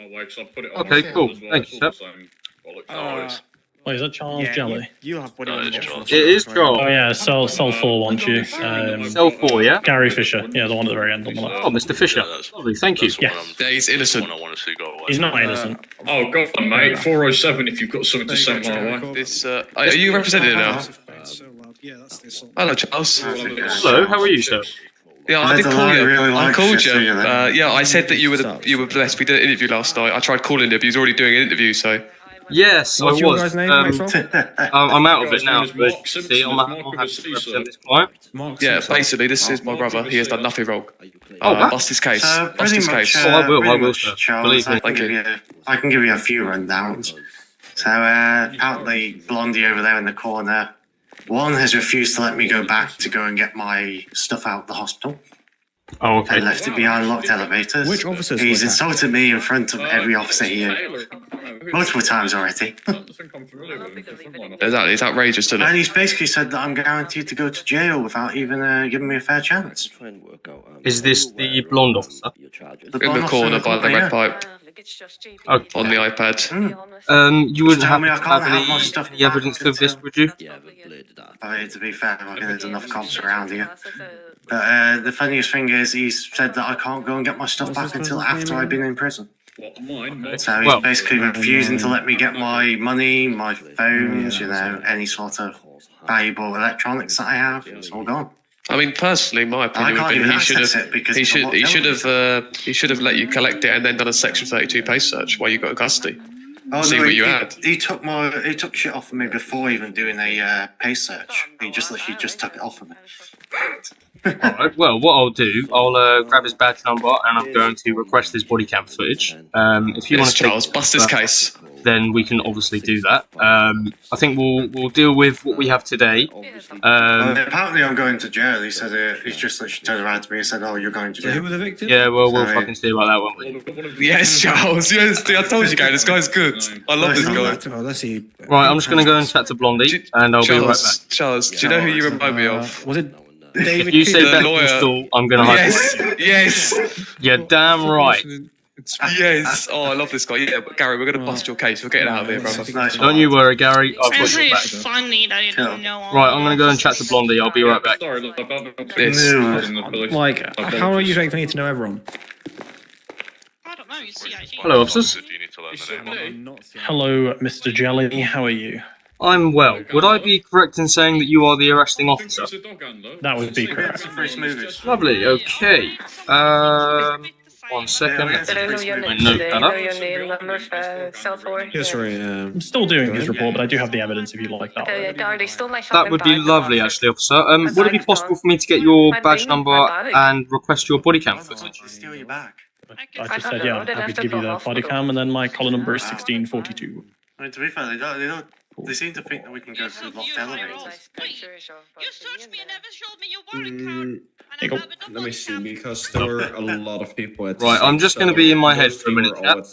Okay, cool. Thank you, sir. Wait, is that Charles Jelly? You'll have body on Charles. It is Charles. Oh yeah, cell 4 wants you. Cell 4, yeah? Gary Fisher. Yeah, the one at the very end on the left. Oh, Mr. Fisher. Lovely, thank you. Yes. Yeah, he's innocent. He's not innocent. Oh, go on, mate. 407 if you've got something to send my way. This, are you represented now? Hello, Charles. Hello, how are you, sir? Yeah, I did call you. I called you. Yeah, I said that you were the best. We did an interview last night. I tried calling you, but he was already doing an interview, so. Yes, What's I your was. guy's name, I'm out of it now, but see, I'm happy to represent this client. Yeah, basically, this is my brother. He has done nothing wrong. Bust his case. So Bust his case. Oh, I will, sir. Believe me. I can give you a few rundowns. So, apparently, Blondie over there in the corner, one has refused to let me go back to go and get my stuff out of the hospital. Oh, okay. I left it behind locked elevators. Which officers? He's insulted me in front of every officer here multiple times already. It's outrageous, isn't And it? he's basically said that I'm guaranteed to go to jail without even giving me a fair chance. Is this the blonde officer? In the corner by the red pipe Okay. on the iPad. You wouldn't Tell have me I to can't have have my stuff any evidence of this, would you? To be fair, I reckon there's enough cops around here. But the funniest thing is he's said that I can't go and get my stuff back until after I've been in prison. So he's basically refusing to let me get my money, my phones, any sort of valuable electronics that I have. It's all gone. I mean, personally, my opinion would be he should have let you collect it and then done a Section 32 pace search while you got in custody. Oh, See no, what you had. He took shit off of me before even doing a pace search. He just literally just took it off of me. Alright, well, what I'll do, I'll grab his badge number and I'm going to request his body cam footage. If you want to Charles, bust his case. Then we can obviously do that. I think we'll deal with what we have today. Apparently I'm going to jail. He said he's just literally turned around to me and said, "Oh, you're going to jail." Who were the victims? Yeah, well, we'll fucking see about that, won't we? Yes, Charles. Yes, I told you, guys. This guy's good. I love this guy. Oh, let's see. Right, I'm just going to go and chat to Blondie, and I'll be right back. Charles, do you know who you remind me of? Was it If David you say Cooper? Beth lawyer. Install, I'm going to hide. Yes. You're damn right. Yes. Oh, I love this guy. Yeah, but Gary, we're going to bust your case. We're getting out of here, brother. Don't you worry, Gary. I've got It's your really back. funny that you don't know all Right, I'm going to go and chat to Blondie. I'll be right back. Like, how are you expecting me to know everyone? I don't know, you see, Hello, officers. Hello, Mr. Jelly. How are you? I'm well. Would I be correct in saying that you are the arresting officer? That would be correct. Lovely, okay. 1 second. Let's note that up. Yeah, sorry. I'm still doing his report, but I do have the evidence if you like that. That would be lovely, actually, officer. Would it be possible for me to get your badge number and request your body cam footage? Steal your bag. I just said, yeah, I'm happy to give you the body cam, and then my collar number is 1642. I mean, to be fair, they seem to think that we can go through locked elevators. You searched me and never showed me your body card. Let me see, because there were a lot of people at the Right, I'm scene, just going to so be in my head most for a minute, people were all chaps. at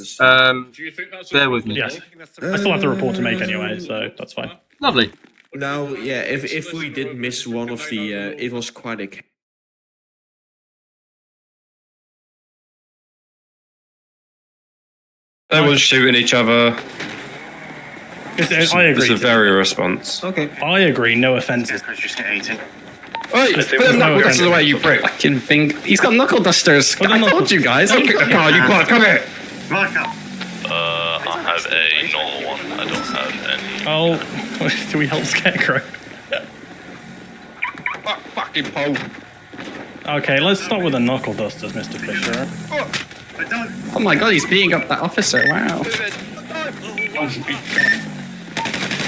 the scene. Bear with me. Yes. I still have the report to make anyway, so that's fine. Lovely. Now, yeah, if we did miss one of the, it was quite a... They were shooting each other. I It's agree. a very response. Okay. I agree, no offences. Just get 18. Oi, Just- put there was them no knuckle dusters offense. away, you prick. Fucking thing. He's got knuckle dusters. Put the I knuckle- told you guys. Don't kick the car, you bot, come here. Right up. I have a normal one. I don't have any. Oh, do we help Scarecrow? Fucking pole. Okay, let's start with the knuckle dusters, Mr. Fisher. Oh my god, he's beating up that officer. Wow.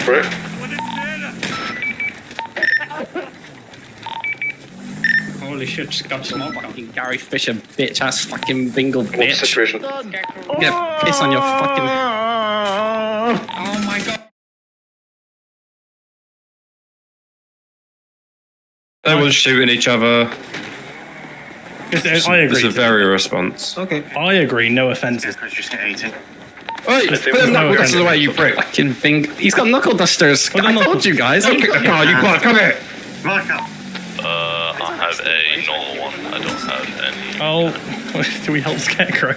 Prick. Holy shit, just got some fucking Gary Fisher bitch ass fucking bingle What's the bitch. situation? Get piss on your fucking. Oh my god. They were shooting each other. I It's agree. a very response. Okay. I agree, no offences. Just get 18. Oi, Just- put there's them no knuckle dusters offense. away, you prick. Fucking bing. He's got knuckle dusters. Put the I knuckle- told you guys. Don't kick the car, you bot, come here. Right up. I have a normal one. I don't have any. Oh, do we help Scarecrow?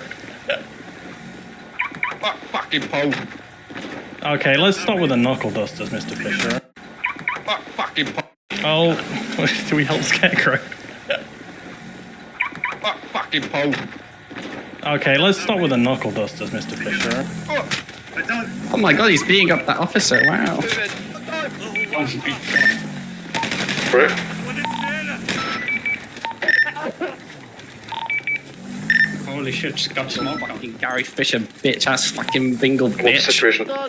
Fucking pole. Okay, let's start with the knuckle dusters, Mr. Fisher. Fucking pole. Oh, do we help Scarecrow? Fucking pole. Okay, let's start with the knuckle dusters, Mr. Fisher. Oh my god, he's beating up that officer. Wow. Holy shit, just got small fucking Gary Fisher bitch ass fucking bingle bitch. Situation. Hello,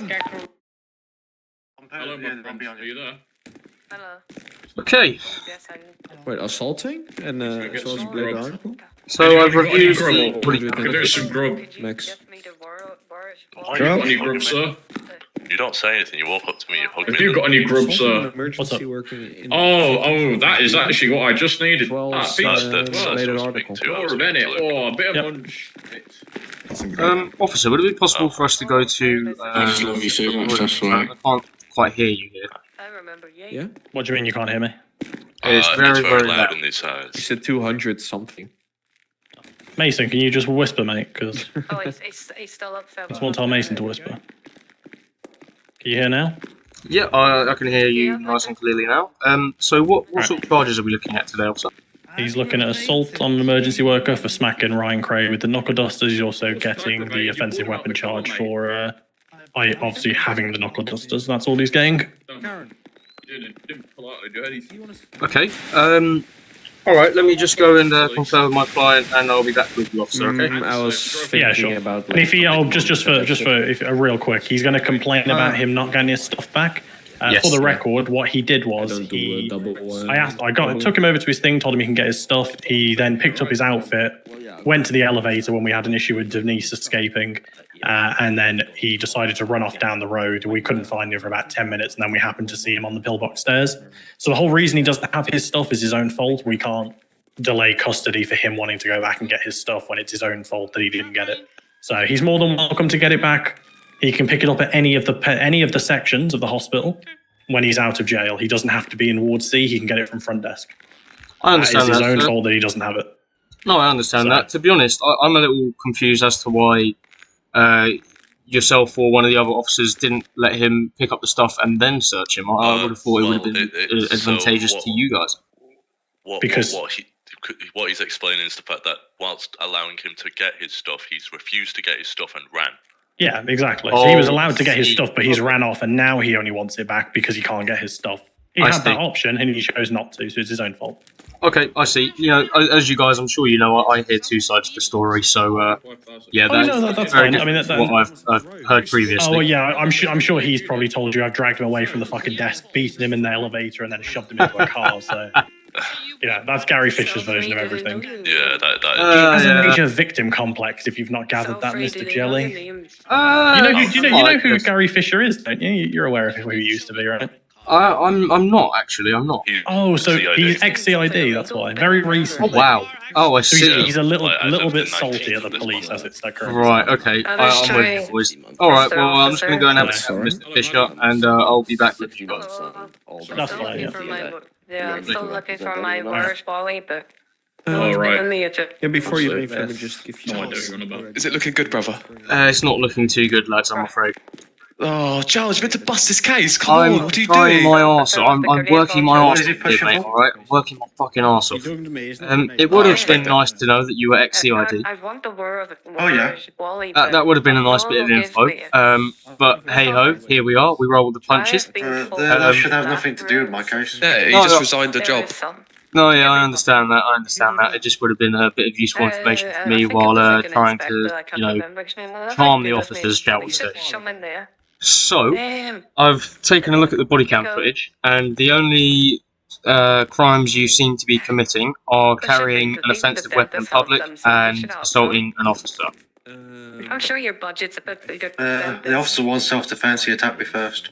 my friend. Are you there? Hello. Okay, Yes, I Wait, assaulting? And as well as Blade article? so I've Have you reviewed got any the grub? body I cam could do footage. some grub. Could you Next. get me the Boris? Have you got any grub, sir? You don't say anything. You walk up to me. You hug me. Have you got any grub, sir? Emergency working in Oh, that is actually what I just needed. well as Pete. That's made an what article. speak to. More of it. Oh, a bit of Yep. munch. Officer, would it be possible for us to go to... I just love you so much, that's why. I can't quite hear you here. I remember, Yeah? What do you mean you can't hear me? It's very, very loud loud. in these eyes. You said 200 something. Mason, can you just whisper, mate? Because Oh, he's still up, fella. I just want to tell Mason to whisper. Can you hear now? Yeah, I can hear you Yeah, nice okay. and clearly now. So what sort of charges are we looking at today, officer? He's looking at assault on an emergency worker for smacking Ryan Craig with the knuckle dusters. He's also getting the offensive weapon charge for obviously having the knuckle dusters. That's all he's getting. Didn't politely do anything. Okay. All right. Let me just go and confirm with my client, and I'll be back with you, officer. Okay. I was thinking Yeah, sure. about... And if he, just for real quick, he's going to complain about him not getting his stuff back. Yes. For the record, what he did was don't do a double, took him over to his thing, told him he can get his stuff. He then picked up his outfit, went to the elevator when we had an issue with Denise escaping, and then he decided to run off down the road. We couldn't find him for about 10 minutes, and then we happened to see him on the pillbox stairs. So the whole reason he doesn't have his stuff is his own fault. We can't delay custody for him wanting to go back and get his stuff when it's his own fault that he didn't get it. So he's more than welcome to get it back. He can pick it up at any of the sections of the hospital when he's out of jail. He doesn't have to be in Ward C. He can get it from front desk. I understand It's his own sir. fault that he doesn't have it. No, I understand So- that. To be honest, I'm a little confused as to why yourself or one of the other officers didn't let him pick up the stuff and then search him. I would have thought it would have been advantageous to you guys. Because- What he's explaining is the fact that whilst allowing him to get his stuff, he's refused to get his stuff and ran. Yeah, exactly. So he was Oh, allowed to get his see. stuff, but he's ran off, and now he only wants it back because he can't get his stuff. He I had see. that option, and he chose not to, so it's his own fault. Okay, I see. You know, as you guys, I'm sure you know, I hear two sides to the story. So, yeah, Oh, no, that's very fine. I mean, different from what I've heard previously. Oh, well, yeah, I'm sure he's probably told you I've dragged him away from the fucking desk, beaten him in the elevator, and then shoved him into a car, so... Yeah, that's Gary Fisher's version of everything. Yeah, that He has a yeah. major victim complex, if you've not gathered that, Mr. Jelly. You You know who Gary Fisher is, don't you? You're aware of who he used to be, right? I'm not actually. I'm not. Oh, so CID. he's ex-CID, that's why. Very Oh recently. wow. Oh, I So see. he's a little Like, as little of bit the salty 19th at the of this police month. as it's their current. Right. Okay. That's I'm with you, true. boys. All right. Mr. Well, I'm just going to go and have a Officer. chat with Mr. Fisher, and I'll be back with you guys. That's fine, yeah. I'm still looking for my Boris Wally, but All right. Yeah, before you leave, Absolutely. let me just give you... No idea what you're on about. Is it looking good, brother? It's not looking too good, lads. I'm afraid. Oh, Charles, you're meant to bust this case. Come I'm on, what are you trying doing? my arse off. I'm working my arse What is he off, pushing mate. for? All right, I'm working my fucking arse off. You're talking to me, isn't It would have respect been that. nice to know that you were ex-CID. I want the word Oh, yeah. Boris Wally. That would have been a nice bit of info. But hey ho, here we are. We roll with the punches. That should have nothing to do with my case. Yeah, he No, just no. resigned the job. No, yeah, I understand that. I understand that. It just would have been a bit of useful information for me while trying to, calm the officers, shall we say. So, I've taken a look at the body cam footage, and the only crimes you seem to be committing are carrying an offensive weapon in public and assaulting an officer. I'm sure your budget's a bit bigger. The officer wants self-defense. He attacked me first.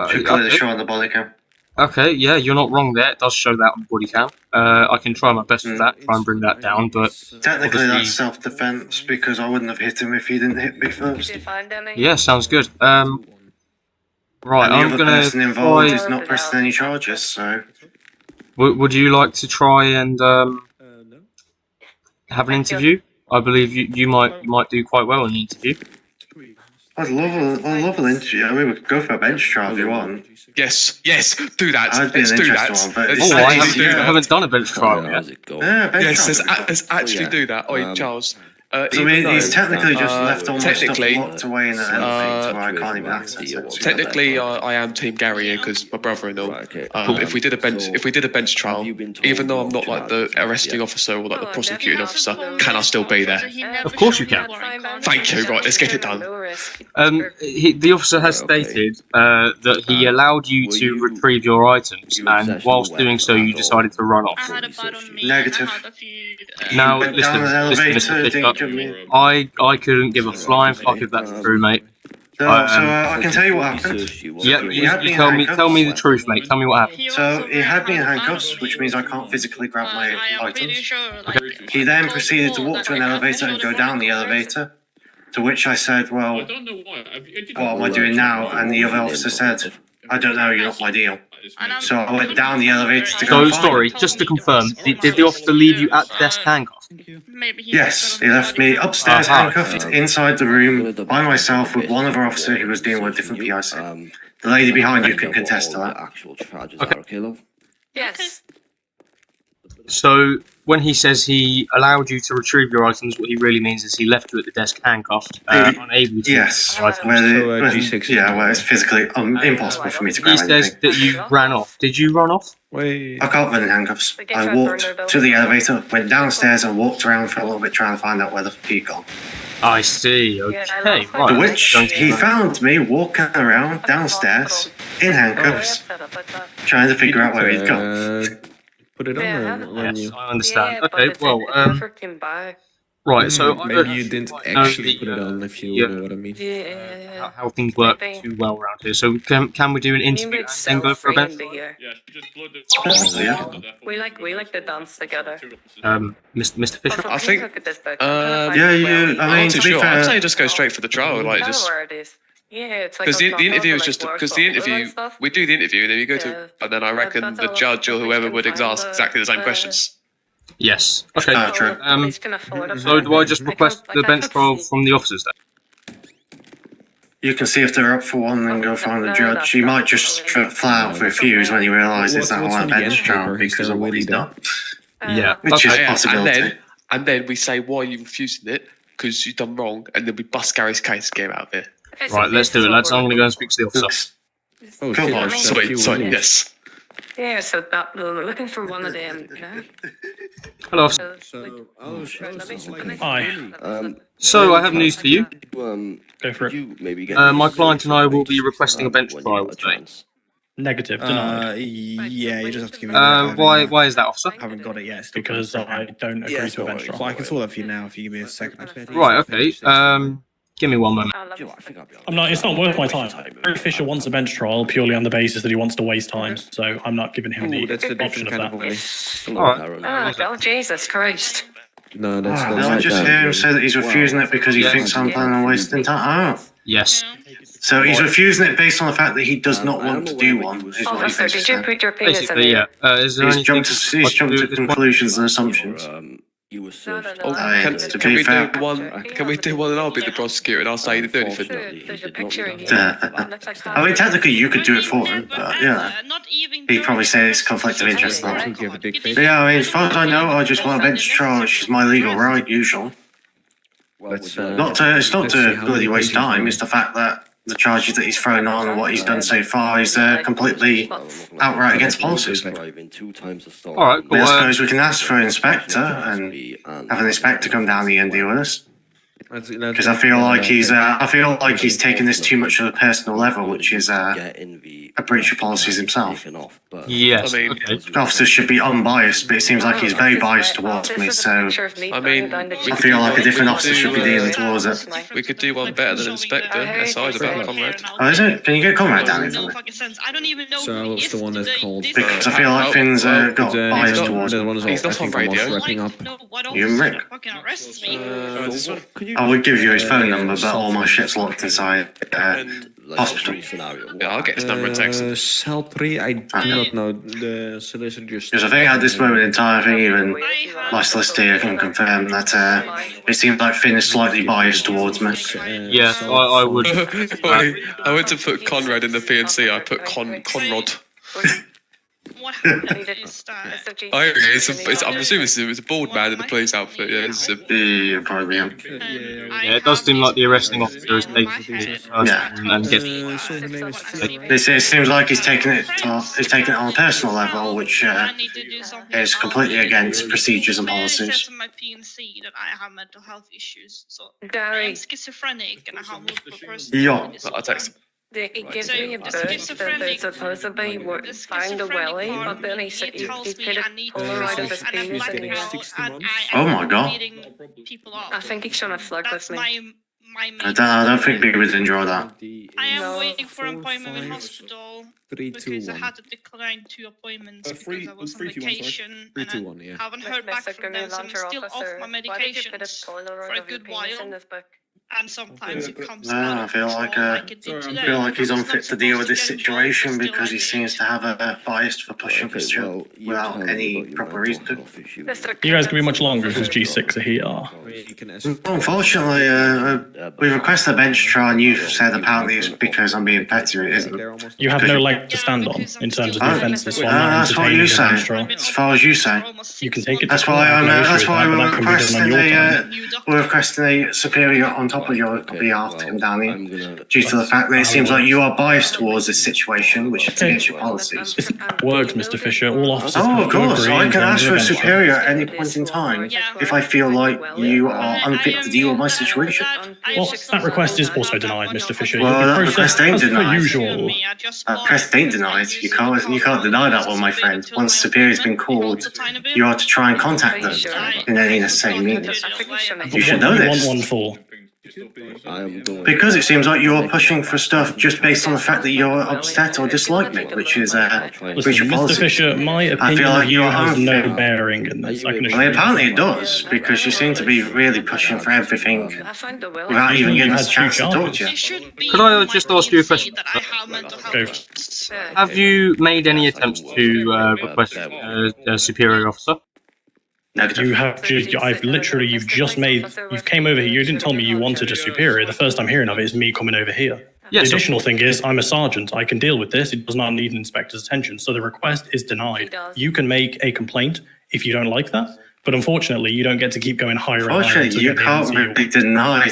Should clearly show on the body cam. Okay, yeah, you're not wrong there. It does show that on body cam. I can try my best with that, try and bring that down, but Technically, obviously- that's self-defense because I wouldn't have hit him if he didn't hit me first. yeah, sounds good. Right, And the I'm other gonna person involved try... is not pressing any charges, so... Would you like to try and have an interview? I believe you might do quite well in the interview. I'd love an interview. I mean, we could go for a bench trial if you want. Yes, do that. I'd be Let's an do interesting that. one, but Let's it's Oh, I actually haven't done a bench trial yet. Yeah, bench Yes, trial. let's actually do that. Oi, Charles. I mean, he's technically just left all my stuff technically, locked away in an elevator where I can't even access it. So Technically, I am Team Gary here because my brother-in-law. If we did a bench trial, even though I'm not like the arresting officer or like the prosecuting officer, can I still be there? Of course you can. Thank you. Right, let's get it done. The officer has stated that he allowed you to retrieve your items, and whilst doing so, you decided to run off. I had a bite on me. Negative. I had a few. Now, went listen, down an elevator, Mr. didn't Fisher, give me. I couldn't give a flying fuck if that's true, mate. So I can tell you what happened. Yeah, you tell me the truth, mate. Tell me what happened. So he had me in handcuffs, which means I can't physically grab my I am pretty items. sure. Like, He then proceeded to walk to an elevator and go down the elevator. To which I said, "Well, I don't know why. what am I doing now?" And the other officer said, "I don't know. You're not my deal." So I went down the elevator to go. So, and find sorry, him. just to confirm, did the officer leave you at the desk handcuffed? maybe he Yes, he left me upstairs Aha. handcuffed inside the room by myself with one other officer who was dealing with a different PIC. The lady behind you can contest to that. Yes. So, when he says he allowed you to retrieve your items, what he really means is he left you at the desk handcuffed, unable to. Yes, retrieve your where items. where it's physically impossible for me to He grab says anything. that you ran off. Did you run off? Wait. I can't run in handcuffs. I walked to the elevator, went downstairs and walked around for a little bit trying to find out where the fuck he'd gone. I see. Okay, right. To which he found me walking around downstairs in handcuffs, trying to figure out where he'd gone. Put it on when Yes, you. I understand. Okay, well, right. So I Maybe don't you didn't know actually the, put it on, if you yeah. know what I mean. how things work too well around here. So can we do an interview and then go for a bench? Yeah. We like to dance together. Mr. Fisher. I think. Yeah, you. I I'm mean, not to too be sure. I'd say fair, just go straight for the trial, like just. Yeah, it's like Because the interview is just because the interview we do the interview and then you go to and then I reckon the judge or whoever would ask exactly the same questions. Yes. Okay. True. So do I just request the bench trial from the officers then? you can see if they're up for one and go find the judge. He might just flat out refuse when he realises that I want a bench trial because of what he's done. Yeah. Which is a Yeah, possibility. and then we say why are you refusing it because you've done wrong and then we bust Gary's case and get him out of there. Right. Let's do it, lads. I'm going to go and speak to the officer. Oh, Come shit, on. that's a few Sorry, ones. yes. Yeah, so that we're looking for one of them. Hello, officer. Hi. So I have news for you. Go for it. My client and I will be requesting a bench trial today. Negative. Denied. Yeah, you just have to give me. Why is that, officer? Haven't got it yet. Still Because I don't agree to a bench trial. But I can sort that for you now if you give me a second. Right. Okay. Give me one moment. It's not worth my time. Gary Fisher wants a bench trial purely on the basis that he wants to waste time, so I'm not giving him the That's a option different of kind of that. way. All right. Oh, Jesus Christ. No, that's Did not I just hear him say that he's refusing it because he Yes. thinks I'm planning on wasting time? Oh. Yes. So he's refusing it based on the fact that he does not want to do one, is what he Officer, thinks did he you said. put your penis in Basically, there? yeah. Is there He's anything jumped I to can do to at this point? conclusions and assumptions. No, no, no. I mean, to Can be we fair, do one? Can we do one and I'll be the prosecutor and I'll say you didn't do anything. There's a picture in here. I mean, technically you could do it for him, but yeah. He'd probably say it's conflict of interest. Though. Do you have a big face? But yeah, I mean, as far as I know, I just want a bench trial, which is my legal right, usual. Let's, It's not to bloody waste time. It's the fact that the charges that he's thrown on and what he's done so far is completely outright against policies. All right. I Cool. suppose we can ask for an inspector and have an inspector come down here and deal with us. Because I feel like he's taken this too much at a personal level, which is a breach of policies himself. Yes. I mean, Okay. Officers should be unbiased, but it seems like he's very biased towards me. So I mean, I feel like a different officer should be dealing towards it. we could do one better than Inspector. SI's about Conrad. Oh, is it? Can you get Conrad down here for me? I don't even know So what's the one that's called? Because I feel like Finn's got biased towards me. He's not on radio. Wrapping up. You and Rick. arrests me. I would give you his phone number, but all my shit's locked inside Hospital. Yeah, I'll get his number and text him. Cell 3, I do not know. The solicitor just... Because I think at this moment in time, I think even my solicitor can confirm that it seems like Finn is slightly biased towards me. Yeah, I would. Wait, I went to put Conrad in the PNC. I put Conrod. What happened is that I'm assuming it's a bald man in the police outfit. Yeah, it's a... Yeah, probably. Yeah, it does seem like the arresting officer is taking it personal and getting. It seems like he's taking it on a personal level, which is completely against procedures and policies. My PNC that I have mental health issues, so Gary. I'm schizophrenic and I have multiple personality Yeah. disorders. I'll text him. It gives me a boost that they supposedly found a willy, but then he said he put a Polaroid of his penis in the air. Oh my god. I think he's trying to flirt with me. I don't think we would enjoy that. I am No. waiting for an appointment in hospital 3, 2, because I 1. had to decline 2 appointments three- because I was on 3, 2, 1, sorry. vacation 3, and 2, 1, yeah. I haven't heard back Mr. from them, so I'm Launcher still Officer, off my why did you put a medications Polaroid for a of your good penis while. in this book? And sometimes it comes No, out I of feel control like, like it did sorry, today. I feel like he's I was unfit not to deal with supposed this to get situation involved, but because he still I seems to have a bias for pushing for shit without any proper reason to. You guys can be much longer because G6 are here. You can ask... Unfortunately, we requested a bench trial and you've said apparently it's because I'm being petty, it isn't. You have no leg to stand on in terms of the offences, so I'm not That's what entertaining you a say. bench trial. As far as you say. You can take it to That's court, why I have no issue that's with why that, but we're that can be done requesting on your time. we're requesting a superior on top of your behalf to come down here, due to the fact that it seems like you are biased towards this situation, which is against your policies. This works, Mr. Fisher. All officers Oh, have of to course, agree I in can terms ask of for a bench trial. superior at any point in time if I feel like you are unfit to deal with my situation. Well, that request is also denied, Mr. Fisher. Well, You that process request ain't as per denied. usual. Press ain't denied. You can't deny that one, my friend. Once superior's been called, you are to try and contact them in any necessary means. You should know What do you want this. one for? I am doing... Because it seems like you're pushing for stuff just based on the fact that you're upset or dislike me, which is breach Listen, of Mr. policy. Fisher, my I opinion feel like of you you're has no unfair. bearing in this. I can I mean, assure you. apparently it does, because you seem to be really pushing for everything I found the willy. without even getting us a Had chance two to talk to you. It should be Could I on my just ask you a PNC question? that I have mental health Go. issues. Have you made any attempts to request a superior officer? Negative. You have just, you've came over here. You didn't tell me you wanted a superior. The first I'm hearing of it is me coming over here. Yes. The additional thing is, I'm a sergeant. I can deal with this. It does not need an inspector's attention. So the request is denied. You can make a complaint if you don't like that, but unfortunately, you don't get to keep going higher and higher. Fortunately, until you get the can't answer you really want. deny.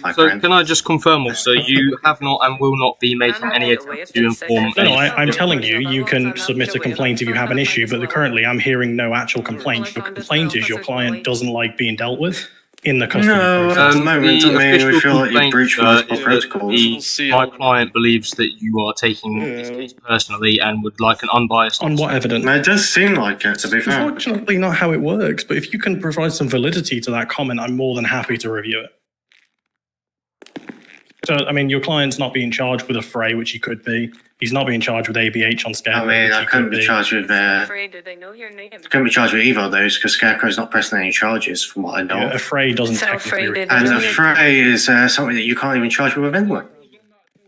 My So friend. can I just confirm also, you have not and will not be making any attempt to inform No, any... I'm telling you, you can submit a complaint if you have an issue, but currently I'm hearing no actual complaint. Your complaint is your client doesn't like being dealt with in the custody No, process. at the moment, I mean, we feel like you breached multiple is that protocols. my client believes that you are taking this case personally and would like an unbiased On what evidence? It does seem like it, to be fair. Unfortunately, not how it works, but if you can provide some validity to that comment, I'm more than happy to review it. So, I mean, your client's not being charged with a fray, which he could be. He's not being charged with ABH on I Scarecrow, mean, which I he couldn't could be be. charged with Afraid they know your name. couldn't be charged with either of those because Scarecrow's not pressing any charges, from what I know. Yeah, a fray doesn't So technically... afraid And the fray is something that you can't even charge me with anyway.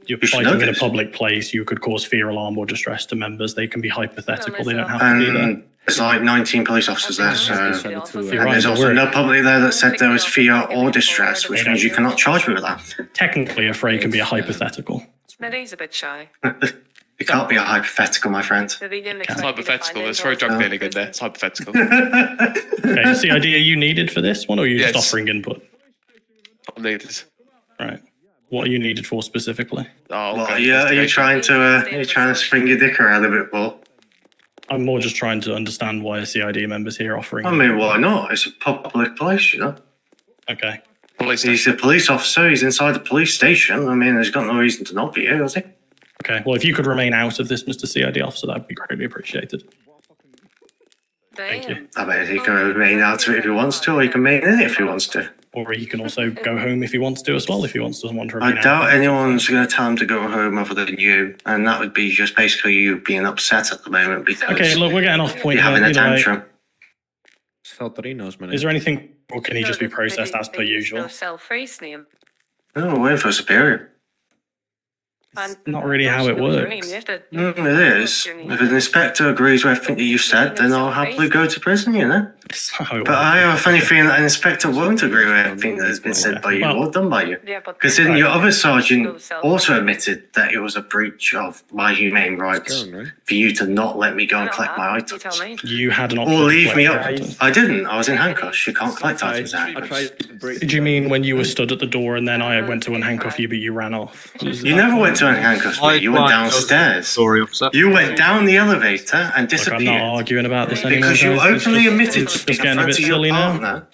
You're you should know fighting in a this. public place, you could cause fear, alarm, or distress to members. They can be hypothetical. They don't have to be there. And there's like 19 police officers there, so. You're And right, there's but also we're- no public there that said there was fear or distress, which means you cannot charge me with that. Technically, a fray can be a hypothetical. He's a bit shy. It can't be a hypothetical, my friend. It's hypothetical. Let's throw drug dealing in there. It's hypothetical. Okay, CID, are you needed for this one, or are you Yes. just offering input? I'm needed. Right. What are you needed for specifically? Oh, Well, okay. are you trying to spring your dick around a bit more? I'm more just trying to understand why a CID member's here offering. I mean, why not? It's a public place, you know. Okay. Police He's a police officer. He's inside the police station. I mean, he's got no reason to not be here, has he? Okay. Well, if you could remain out of this, Mr. CID officer, that would be greatly appreciated. Thank you. I bet he can remain out of it if he wants to, or he can remain in it if he wants to. Or he can also go home if he wants to as well, if he doesn't want to remain I out. doubt anyone's going to tell him to go home other than you, and that would be just basically you being upset at the moment because Okay, look, we're getting off point you're here. having a Either way, tantrum. is there anything, or can he just be processed as per usual? Self-face name. Oh, we're waiting for a superior. Not really how it works. It is. If an inspector agrees with everything that you said, then I'll happily go to prison, you know? That's not how it But I works. have a funny feeling that an inspector won't agree with everything that has been said by you or done by you. Because then your other sergeant also admitted that it was a breach of my humane rights for you to not let me go and collect my items. You had an option. Or to leave me collect up. items. I didn't. I was in handcuffs. You can't collect items in handcuffs. Did you mean when you were stood at the door and then I went to unhandcuff you, but you ran off? You never went to handcuff me. You went downstairs. Sorry, officer. You went down the elevator and Look, disappeared. I'm not arguing about this anymore. Because you guys. It's openly just- admitted it's to me just in getting a front bit of your silly now. partner.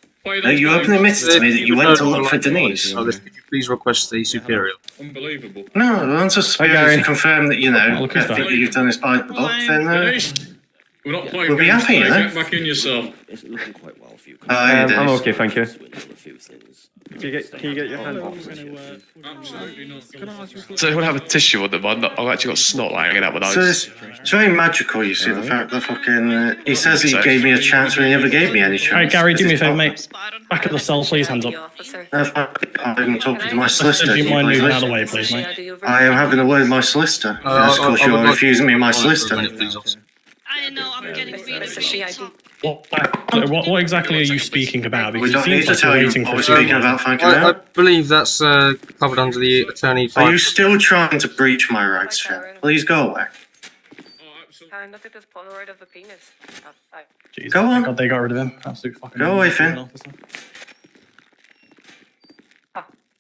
No, you openly admitted to me that you went to look for Denise. Could you please request the superior? Unbelievable. No, once a superior confirm that, you know, look who's everything back. that you've done is by the book, then Denise, we're not playing we'll be games happy, today. you know? Get back in yourself. It's looking quite well for you. I'm okay, thank you. Can you get your hand off? Absolutely not. So anyone have a tissue on them? I've actually got snot hanging out my nose. So it's very magical, you see, the fact that fucking... he says he gave me a chance when he never gave me any chance. Alright, Gary, do me a favour, mate. Back at the cell, please, hands up. I'm talking to my solicitor. Do you mind please moving out of listen. the way, please, mate? I am having a word with my solicitor. That's because you're refusing me my solicitor. I know, I'm getting really What exactly are you speaking about? We Because it don't need seems to like tell you're you waiting what for we're a speaking supervisor. about, thank you. I believe that's covered under the attorney. Are you still trying to breach my rights, Finn? Please go away. Look at this Polaroid of the penis. Jesus, Go on. thank God they got rid of him. Absolute fucking Go away, Finn. officer.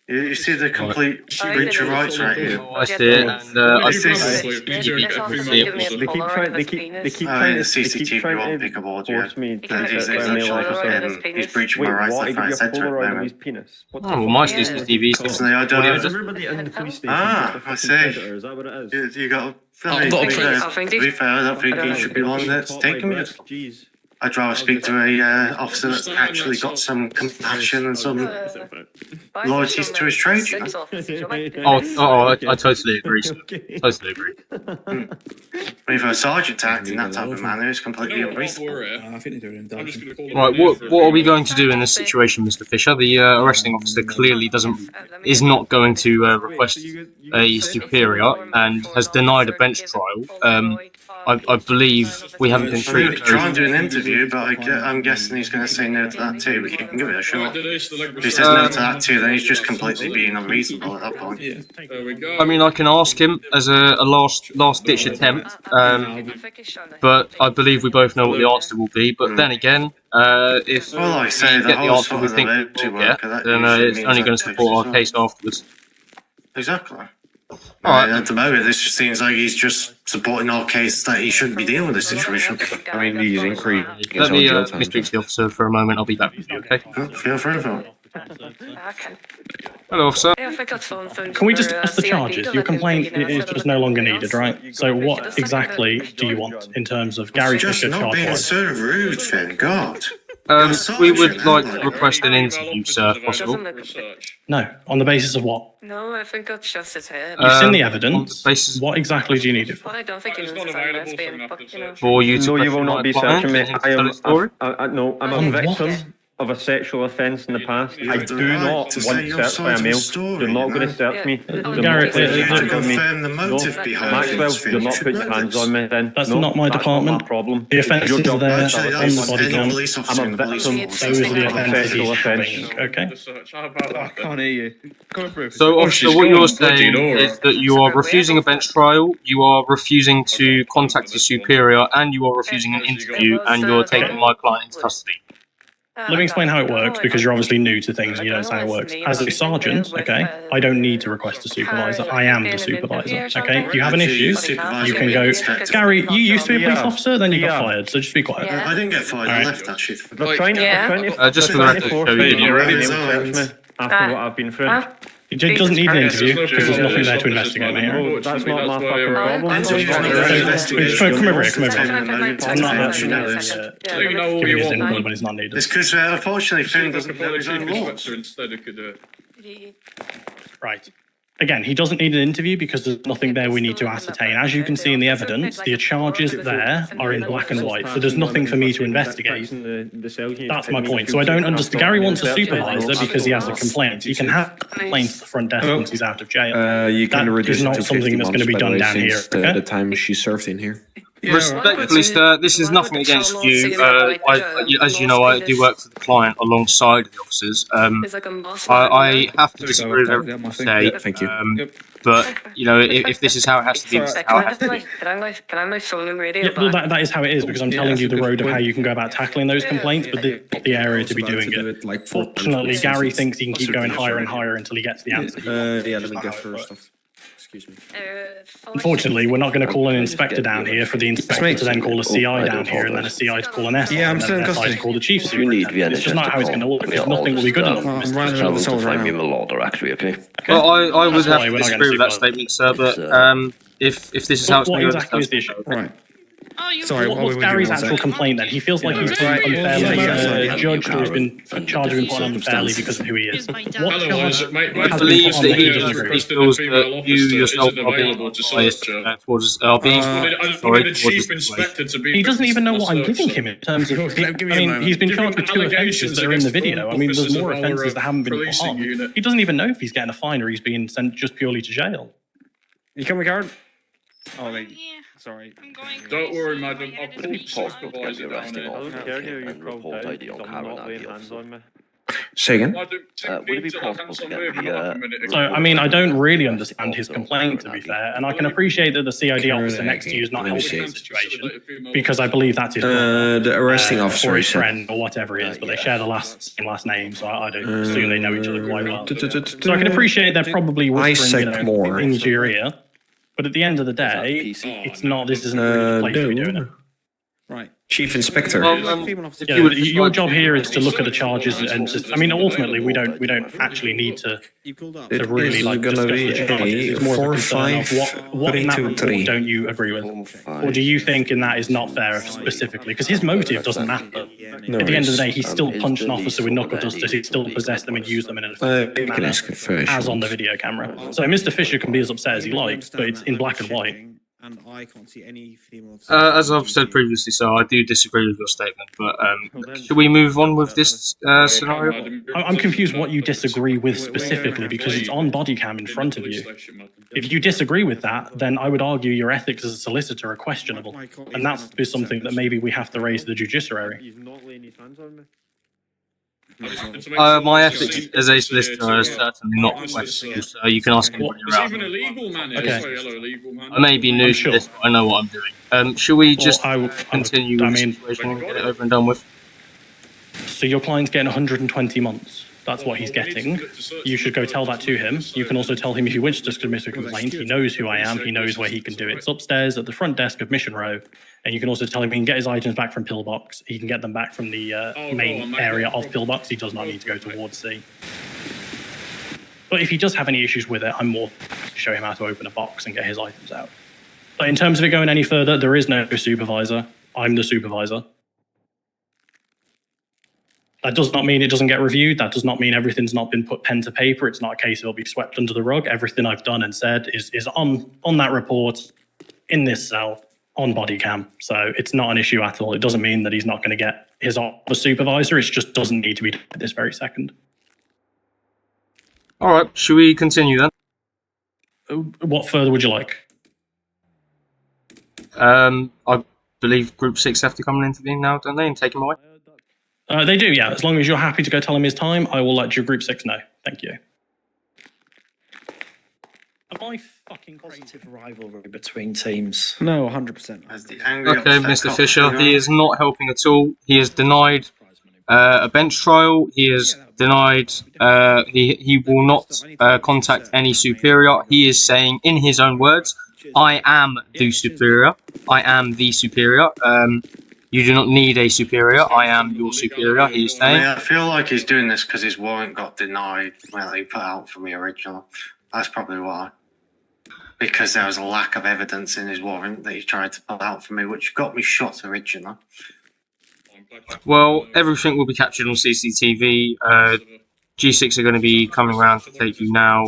You see the complete breach of rights right here. I see it, and I see see They keep trying. They keep Oh, trying. the CCTV won't pick a board yet. Force me to He's set by a male officer. he's breaching Wait, my rights what? left, He right, gave you a centre at the Polaroid of moment. his penis. What Oh, well, my CCTV Listen, I don't Is know. everybody in the police station? Ah, I see. Is that what it is? You got... I'm not a To be fair, I don't think you should be one that's taking me. Jeez. I'd rather speak to a officer that's actually got some compassion and some loyalties to his trade, you know? I totally agree. Sir. Totally agree. If a sergeant acting in that type of manner, it's completely unreasonable. I think they're doing I'm just going to call Right, what are we going to do in this situation, Mr. Fisher? The arresting officer clearly is not going to request a superior and has denied a bench trial. I believe we haven't been I mean, we treated could try very... and do an interview, but I'm guessing he's going to say no to that too, but you can give it a shot. Denise, the leg If he says no to that too, then he's just completely being unreasonable at that point. There we go. I mean, I can ask him as a last-ditch attempt, but I believe we both know what the answer will be. But then again, if Well, like I say, we the get the whole answer sort we of think emergency we'll get, worker, that then usually it's means only that going to takes support as our well. case afterwards. Exactly. Alright. At the moment, this just seems like he's just supporting our case that he shouldn't be dealing with this situation. I mean, he's increased. Let me speak to the officer for a moment. I'll be back with you, okay? Feel free to. Hello, officer. Can we just discuss the charges? Your complaint is just no longer needed, right? So what exactly do you want in terms of Gary Just Fisher not being charge-wise? so rude, Finn. God. We would like to request an interview, sir, if possible. No, on the basis of what? No, I think that's just his head. You've seen the On evidence. the basis What exactly do you need it for? Well, I don't think he It's knows not I'm available, so lesbian, I'm but gonna you know. have to for you to No, you question will my not be client searching me. and I tell am. his story? No, I'm On a what? victim of a sexual offence in the past. I have the do right not to want say your search by side a of the male. story, You're not you going know? to search me. Yeah. You're not Garrett, going You to need to search me. confirm the motive behind Maxwell, things, Finn. you're You not should putting know your hands this. on me then. That's No, not my that's department. Not my problem. The offence Your is job. there Actually, on the that's body any count. police officer I'm in a the police victim. force. Those are the Of a offences sexual he's offence. having, okay? How about I that? can't hear you. Go through. So, officer, she's what gone. you're Bloody saying Nora. is that you are refusing a bench trial, you are refusing to contact your superior, and you are refusing an interview, and you're taking my client into custody. Let me explain how it works, because you're obviously new to things and you don't know how it works. As a sergeant, okay, I don't need to request a supervisor. I am the supervisor, okay? If you have an issue, you can go, Gary, you used to be a police officer, then you got fired, so just be quiet. I didn't get fired. I left that shit. They're trying to Just for the record, show you did not after what I've been through. It doesn't need an interview, because there's nothing there to investigate, mate. No, that's not my fucking problem. Come over here, come over here. I'm not Investigation. actually You know all giving you his want. input when it's not needed. It's because, unfortunately, Finn If I doesn't could know probably his chief own laws. inspector instead, I could do it. Right. Again, he doesn't need an interview because there's nothing there we need to ascertain. As you can see in the evidence, the charges there are in black and white, so there's nothing for me to investigate. That's my point. So I don't understand. Gary wants a supervisor because he has a complaint. He can have complaints at the front desk once he's out of jail. You can reduce is not it to something 50 that's going to be months, by done the way, down here. since Okay? the time she served in here. Respectfully, sir, this is nothing against you. As you know, I do work for the client alongside the officers. I have to disagree with everything you say. Thank you. But, you know, if this is how it has to be, this is how it has to be. Can I move solo radio? Yeah, well, that is how it is because I'm telling you the road of how you can go about tackling those complaints, but this is not the area to be doing it. Like Fortunately, Gary thinks he can keep going higher and higher until he gets the answer. Yeah, let me go first. Excuse me. Unfortunately, we're not going to call an inspector down here for the inspector to then call a CI down here and then a CI to call an SI and then an SI to call the chief superintendent. It's just not how it's going to work. Nothing will be good enough. Actually, okay. Well, I would That's have why to we're not disagree with gonna that statement, sir, but if this is how it's What going to exactly is the issue? Right. Oh, you Sorry, What's Gary's actual complaint then? He feels like he's been unfairly judged or has been charged with being put unfairly because of who he is. What charge I believe that he feels that you yourself are being biased towards He doesn't even know what I'm giving him in terms of. I mean, he's been charged with 2 offences that are in the video. I mean, there's more offences that haven't been put on. He doesn't even know if he's getting a fine or he's being sent just purely to jail. You coming, Karen? Oh, Yeah, sorry. I'm going. Don't worry, madam. I've Yeah, called supervisor down here. Say again? Would it be possible to get So, I mean, I don't really understand his complaint, to be fair, and I can appreciate that the CID officer next to you is not helping the situation, because I believe that's his brother, The arresting or officer his said. friend, or whatever it is, but they share the same last name, so I don't assume they know each other quite well. So I can appreciate they're probably whispering, Isaac Moore. into your ear, but at the end of the day, it's not, this isn't really the place to be doing it. Right. Chief Inspector. Yeah, your job here is to look at the charges and just, I mean, ultimately, we don't actually need to really like discuss the charges. It's more of a concern of what in that report don't you agree with, or do you think in that is not fair specifically? Because his motive doesn't matter. At the end of the day, he still punched an officer with knuckle dusters. He still possessed them and used them in an effective manner, as on the video camera. So Mr. Fisher can be as upset as he likes, but it's in black and white. And I can't see any female. as I've said previously, so I do disagree with your statement, but should we move on with this scenario? I'm confused what you disagree with specifically because it's on body cam in front of you. If you disagree with that, then I would argue your ethics as a solicitor are questionable, and that is something that maybe we have to raise to the judiciary. He's not laying his hands on me. My ethics as a solicitor is certainly not questionable, so you can ask him when you're out. I may be new to this, but I know what I'm doing. Should we just continue with the situation and get it over and done with? So your client's getting 120 months. That's what he's getting. You should go tell that to him. You can also tell him if you wish to submit a complaint. He knows who I am. He knows where he can do it. It's upstairs at the front desk of Mission Row. And you can also tell him he can get his items back from Pillbox. He can get them back from the main area of Pillbox. He does not need to go towards C. But if he does have any issues with it, I'm more happy to show him how to open a box and get his items out. But in terms of it going any further, there is no supervisor. I'm the supervisor. That does not mean it doesn't get reviewed. That does not mean everything's not been put pen to paper. It's not a case it'll be swept under the rug. Everything I've done and said is on that report, in this cell, on body cam. So it's not an issue at all. It doesn't mean that he's not going to get his office supervisor. It just doesn't need to be at this very second. All right, should we continue then? What further would you like? I believe Group 6 have to come and intervene now, don't they, and take him away? They do, yeah. As long as you're happy to go tell him his time, I will let your Group 6 know. Thank you. Am I fucking Positive rivalry between teams. No, 100%. Okay, Mr. Fisher, he is not helping at all. He has denied a bench trial. He has denied he will not contact any superior. He is saying, in his own words, I am the superior. I am the superior. You do not need a superior. I am your superior, he is saying. I feel like he's doing this because his warrant got denied when he put out for me originally. That's probably why. Because there was a lack of evidence in his warrant that he tried to pull out for me, which got me shot originally. Well, everything will be captured on CCTV. G6 are going to be coming around to take you now.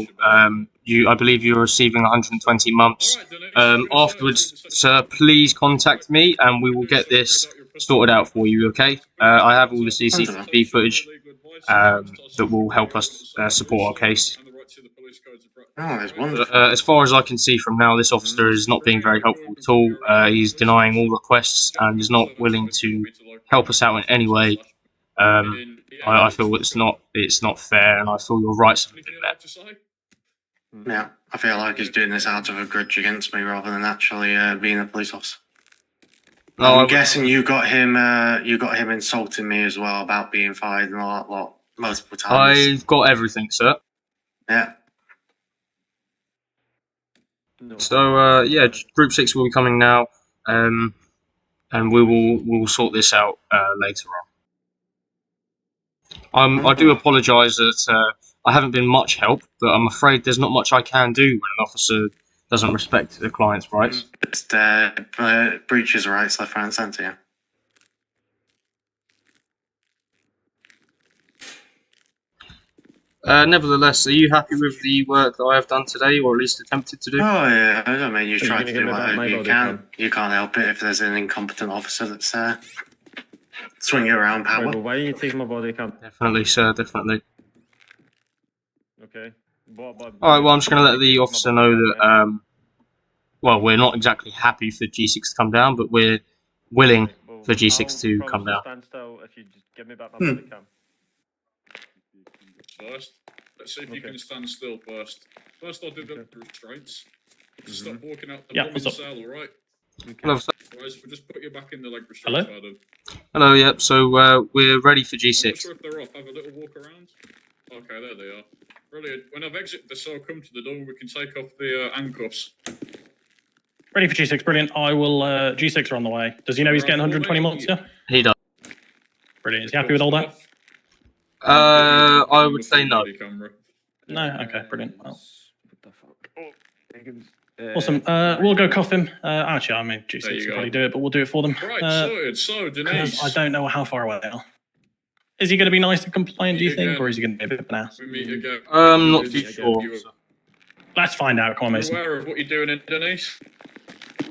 I believe you're receiving 120 months. Afterwards, sir, please contact me and we will get this sorted out for you, okay? I have all the CCTV footage that will help us support our case. Oh, it's wonderful. As far as I can see from now, this officer is not being very helpful at all. He's denying all requests and is not willing to help us out in any way. I feel it's not fair, and I feel your rights haven't been met. Yeah, I feel like he's doing this out of a grudge against me rather than actually being a police officer. I'm guessing you got him insulting me as well about being fired and all that lot multiple times. I've got everything, sir. Yeah. So yeah, Group 6 will be coming now, and we will sort this out later on. I do apologise that I haven't been much help, but I'm afraid there's not much I can do when an officer doesn't respect the client's rights. Just breaches rights left, right, and centre. Yeah. Nevertheless, are you happy with the work that I have done today, or at least attempted to do? Oh yeah, I mean you tried to do whatever you can. You can't help it if there's an incompetent officer that's swinging around power. Why didn't you take my body cam? Definitely, sir. Definitely. Okay. All right. Well, I'm just going to let the officer know that. Well, we're not exactly happy for G6 to come down, but we're willing for G6 to come down. If you just give me back my body cam. First, let's see if you can stand still first. First, I'll do the restraints. Stop walking out the cell, alright? Hello, sir. Guys, we'll just put you back in the leg restraints. Hello, yep. So we're ready for G6. I'm not sure if they're off. Have a little walk around. Okay, there they are. Brilliant. When I've exited the cell, come to the door. We can take off the handcuffs. Ready for G6, brilliant. I will. G6 are on the way. Does he know he's getting 120 months? Yeah. He does. Brilliant. Is he happy with all that? I would say no. No. Okay. Brilliant. Well. Awesome. We'll go cuff him. Actually, I mean, G6 will probably do it, but we'll do it for them. Right, sorted. So, Denise. I don't know how far away they are. Is he going to be nice and compliant, do you think, or is he going to be a bit of an ass? We meet again. I'm not too sure. Let's find out. Come on, Mason. Are you aware of what you're doing in Denise?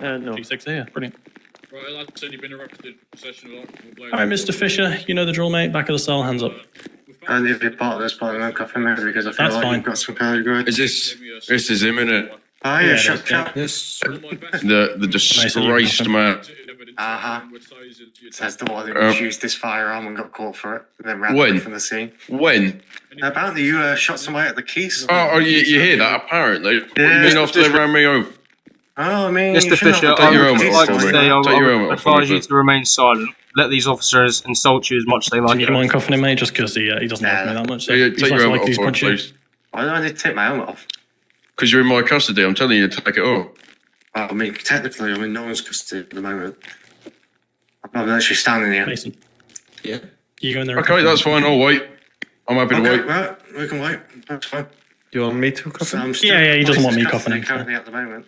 No. G6 here. Brilliant. Right, lad said you've been arrested for possession of alcohol. All right, Mr. Fisher, you know the drill, mate. Back of the cell, hands up. I need to be part of this, but I won't cuff him out because I feel like you've got some kind of good. Is this is him, innit? Oh yeah, shut up. Yes. The disgraced man. Says the one who used this firearm and got caught for it, and then ran away from the scene. When? Apparently you shot somebody at the keys. Oh, you hear that? Apparently. What do you mean after they ran me over? Oh, I mean, Mr. Fisher, I would like to say I would advise you to remain silent. Let these officers insult you as much as they like. Do you mind cuffing him, mate? Just because he doesn't like me that much. So take your helmet off, for please. Why do I need to take my helmet off? Because you're in my custody. I'm telling you to take it off. I mean, technically, I'm in no one's custody at the moment. I'm actually standing here. Mason. Yeah. You go in there. Okay, that's fine. I'll wait. I'm happy to wait. Right, we can wait. That's fine. Do you want me to cuff him? Yeah, he doesn't want me cuffing him. Currently at the moment.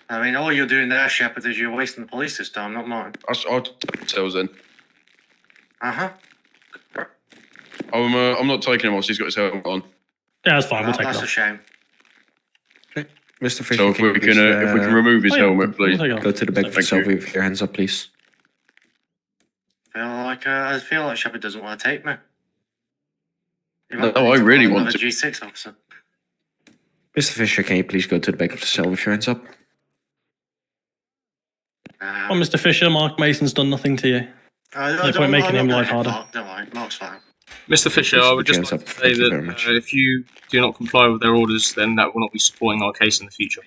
I mean, all you're doing there, Shepard, is you're wasting the police this time, not mine. I'll tell then. I'm not taking him off. He's got his helmet on. Yeah, that's fine. We'll take it off. That's a shame. Mr. Fisher, so if we can remove his helmet, please. Go to the back of the cell with your hands up, please. I feel like Shepard doesn't want to take me. No, I really want to. G6 officer. Mr. Fisher, can you please go to the back of the cell with your hands up? Oh, Mr. Fisher, Mark Mason's done nothing to you. No point making him life harder. Don't worry, Mark's fine. Mr. Fisher, I would just like to say that if you do not comply with their orders, then that will not be supporting our case in the future.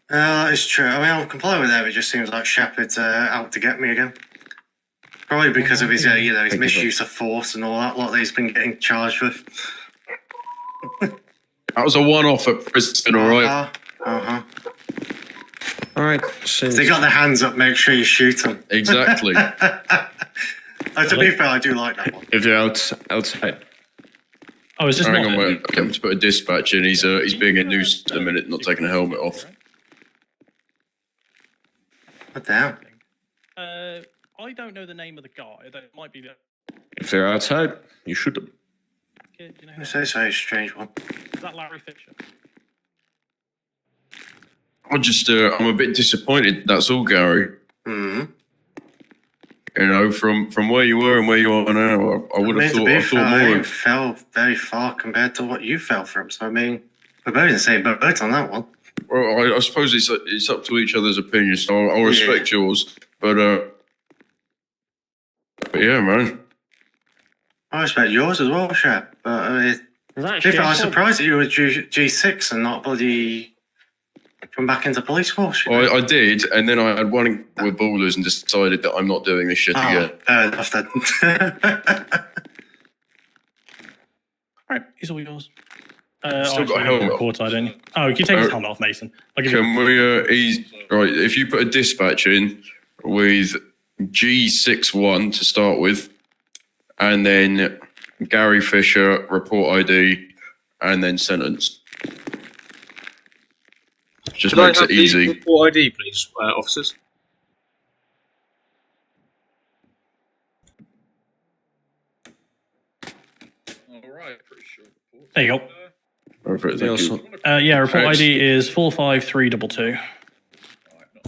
It's true. I mean, I'll comply with that. It just seems like Shepard's out to get me again. Probably because of his, his misuse of force and all that lot that he's been getting charged with. That was a one-off at prison, all right? All right. If they got their hands up, make sure you shoot them. Exactly. To be fair, I do like that one. If you're outside. Oh, is this hang on, wait. I'm to put a dispatch in. He's being a nuisance at the minute, not taking a helmet off. What the hell? I don't know the name of the guy. That might be the. If they're outside, you shoot them. It's a very strange one. Is that Larry Fisher? I'm a bit disappointed. That's all, Gary. Hmm. You know, from where you were and where you are now, I would have thought. I thought more. I fell very far compared to what you fell from. So I mean, we're both in the same boat on that one. Well, I suppose it's up to each other's opinion. So I'll respect yours, but yeah, man. I respect yours as well, Shep. But I mean, I was surprised that you were G6 and not bloody come back into police force. Well, I did, and then I had one with ballers and decided that I'm not doing this shit again. Fair enough then. Alright, he's all yours. Still got a helmet. Report, I don't. Oh, you can take his helmet off, Mason. Can we? Right. If you put a dispatch in with G61 to start with, and then Gary Fisher, report ID, and then sentence. Just makes it easy. Report ID, please, officers. Alright, pretty sure. There you go. Yeah, report ID is 45322.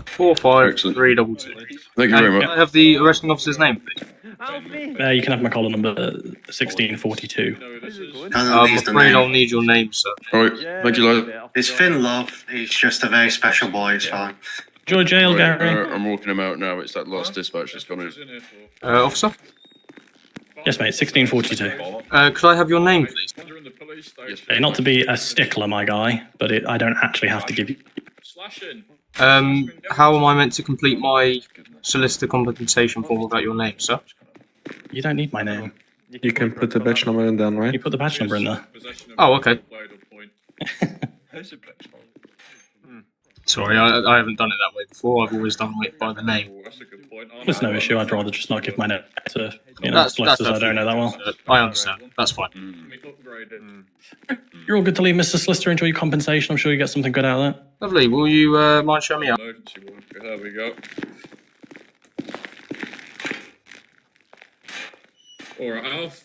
45322. Thank you very much. Can I have the arresting officer's name, please? You can have my collar number 1642. I'm afraid I'll need your name, sir. Alright, thank you, lad. It's Finn Love. He's just a very special boy. It's fine. Enjoy jail, Gary. I'm walking him out now. It's that last dispatch that's gone in. Officer? Yes, mate, 1642. Could I have your name, please? Not to be a stickler, my guy, but I don't actually have to give you. How am I meant to complete my solicitor compensation form without your name, sir? You don't need my name. You can put the badge number in there, right? You put the badge number in there. Oh, okay. Sorry, I haven't done it that way before. I've always done it by the name. There's no issue. I'd rather just not give my name to solicitors I don't know that well. I understand. That's fine. You're all good to leave, Mr. Solicitor. Enjoy your compensation. I'm sure you get something good out of that. Lovely. Will you mind showing me up? Emergency worker, there we go. Alright, Alf.